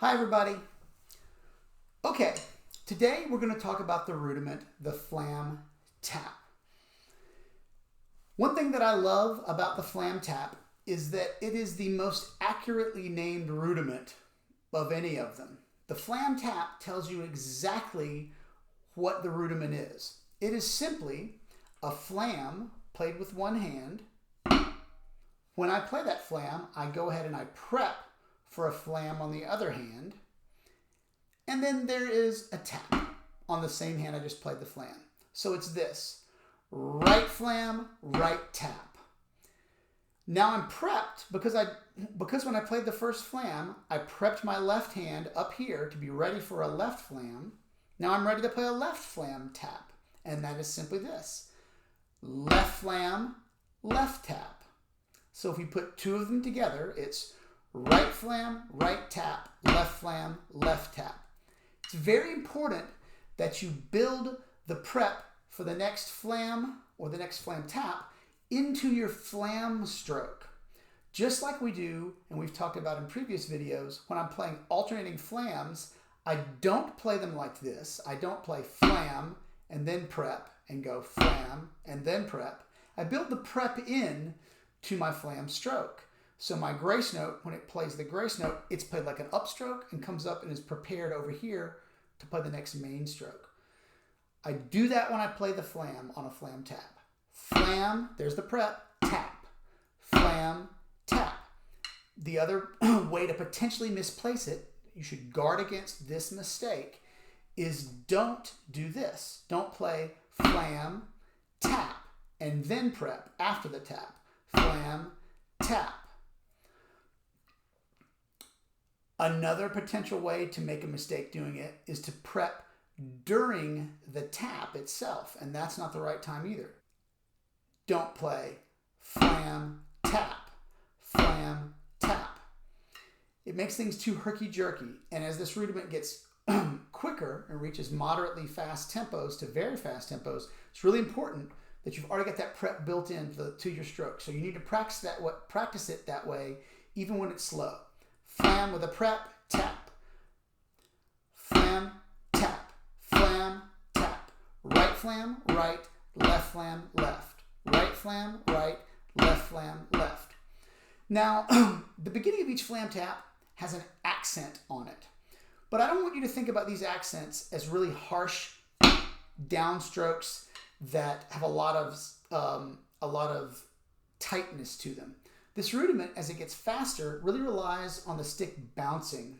Hi everybody. Okay, today we're going to talk about the rudiment, the Flam Tap. One thing that I love about the Flam Tap is that it is the most accurately named rudiment of any of them. The Flam Tap tells you exactly what the rudiment is. It is simply a flam played with one hand. When I play that flam, I go ahead and I prep for a flam on the other hand, and then there is a tap on the same hand I just played the flam. So it's this: right flam, right tap. Now I'm prepped because when I played the first flam, I prepped my left hand up here to be ready for a left flam. Now I'm ready to play a left flam tap, and that is simply this: left flam, left tap. So if we put two of them together, it's right flam, right tap, left flam, left tap. It's very important that you build the prep for the next flam or the next flam tap into your flam stroke. Just like we do, and we've talked about in previous videos, when I'm playing alternating flams, I don't play them like this. I don't play flam and then prep and go flam and then prep. I build the prep in to my flam stroke. So my grace note, when it plays the grace note, it's played like an upstroke and comes up and is prepared over here to play the next main stroke. I do that when I play the flam on a flam tap. Flam, there's the prep, tap. Flam, tap. The other way to potentially misplace it, you should guard against this mistake, is don't do this. Don't play flam, tap, and then prep after the tap. Flam, tap. Another potential way to make a mistake doing it is to prep during the tap itself, and that's not the right time either. Don't play flam, tap, flam, tap. It makes things too herky-jerky, and as this rudiment gets quicker and reaches moderately fast tempos to very fast tempos, it's really important that you've already got that prep built in to your stroke. So you need to practice it that way even when it's slow. Flam with a prep, tap. Flam, tap. Flam, tap. Right flam, right. Left flam, left. Right flam, right. Left flam, left. Now, the beginning of each flam tap has an accent on it. But I don't want you to think about these accents as really harsh downstrokes that have a lot of tightness to them. This rudiment, as it gets faster, really relies on the stick bouncing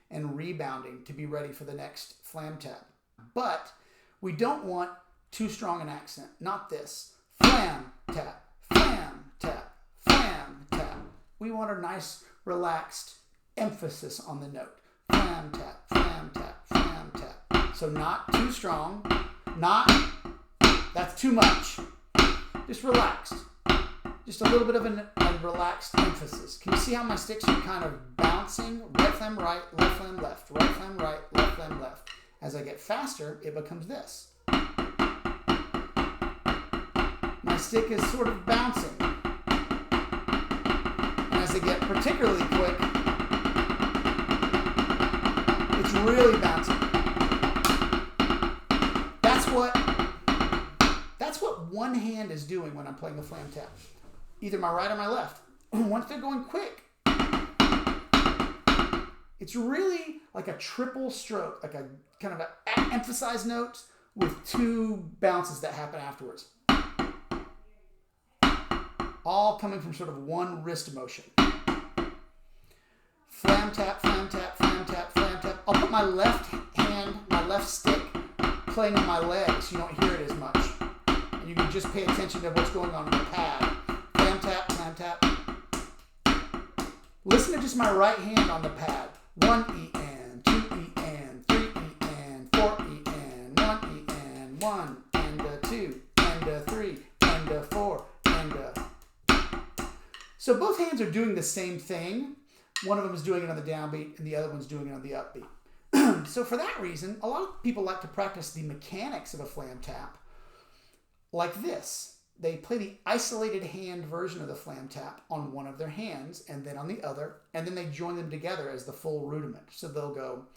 and rebounding to be ready for the next flam tap. But we don't want too strong an accent. Not this. Flam, tap, flam, tap, flam, tap. We want a nice, relaxed emphasis on the note. Flam, tap, flam, tap, flam, tap. So not too strong. That's too much. Just relaxed. Just a little bit of a relaxed emphasis. Can you see how my sticks are kind of bouncing? Right flam right, left flam left, right flam right, left flam left. As I get faster, it becomes this. My stick is sort of bouncing. And as I get particularly quick, it's really bouncing. That's what one hand is doing when I'm playing the flam tap. Either my right or my left. Once they're going quick, it's really like a triple stroke, like a kind of an emphasized note with two bounces that happen afterwards. All coming from sort of one wrist motion. Flam tap, flam tap, flam tap, flam tap. I'll put my left hand, my left stick, playing on my leg so you don't hear it as much. And you can just pay attention to what's going on in the pad. Flam tap, flam tap. Listen to just my right hand on the pad. 1 E and 2 E and 3 E and 4 E and 1 E and 1 and a 2 and a 3 and a 4 and a. So both hands are doing the same thing. One of them is doing it on the downbeat and the other one's doing it on the upbeat. So for that reason, a lot of people like to practice the mechanics of a flam tap like this. they play the isolated hand version of the flam tap on one of their hands and then on the other, and then they join them together as the full rudiment. So they'll go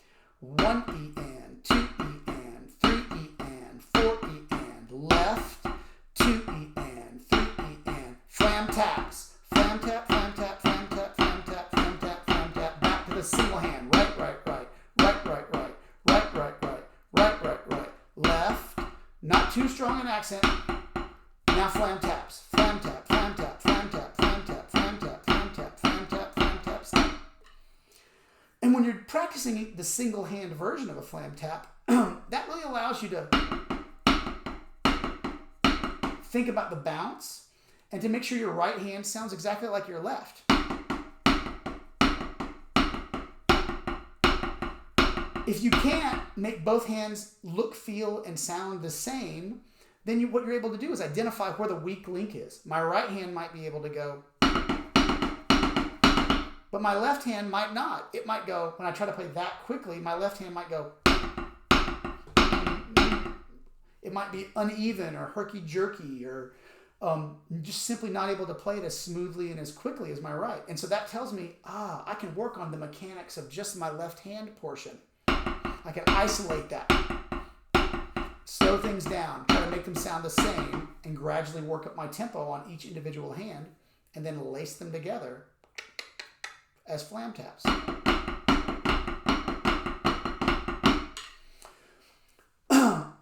1 E and 2 E and 3 E and 4 E and left, 2 E and 3 E and flam taps. Flam tap, flam tap, flam tap, flam tap, flam tap, flam tap. Back to the single hand. Right, right, right, right, right, right, right, right, right, right, right, right, left. Not too strong an accent. Now flam taps. Flam tap, flam tap, flam tap, flam tap, flam tap, flam tap, flam tap, flam tap, stop. And when you're practicing the single hand version of a flam tap, that really allows you to think about the bounce and to make sure your right hand sounds exactly like your left. If you can't make both hands look, feel, and sound the same, then what you're able to do is identify where the weak link is. My right hand might be able to go, but my left hand might not. It might go, when I try to play that quickly, my left hand might go, it might be uneven or herky-jerky or just simply not able to play it as smoothly and as quickly as my right. And so that tells me, I can work on the mechanics of just my left hand portion. I can isolate that, slow things down, try to make them sound the same, and gradually work up my tempo on each individual hand, and then lace them together as flam taps.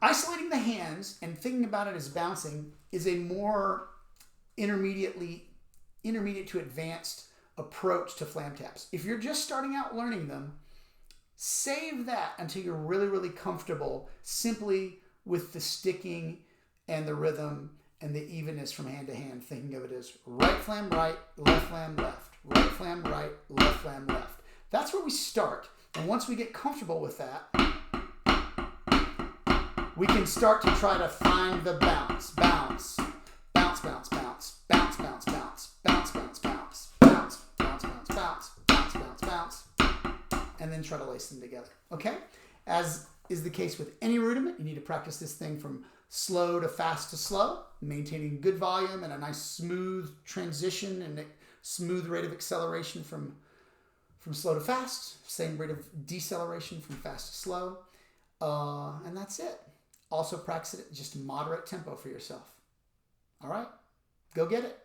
Isolating the hands and thinking about it as bouncing is a more intermediate to advanced approach to flam taps. If you're just starting out learning them, save that until you're really, really comfortable simply with the sticking and the rhythm and the evenness from hand to hand, thinking of it as right flam right, left flam left, right flam right, left flam left. That's where we start. And once we get comfortable with that, we can start to try to find the bounce, bounce, bounce, bounce, bounce, bounce, bounce, bounce, bounce, bounce, bounce, bounce, bounce, bounce, bounce, bounce, bounce, bounce, and then try to lace them together. Okay? As is the case with any rudiment, you need to practice this thing from slow to fast to slow, maintaining good volume and a nice smooth transition and a smooth rate of acceleration from slow to fast, same rate of deceleration from fast to slow, and that's it. Also practice it at just moderate tempo for yourself. All right? Go get it.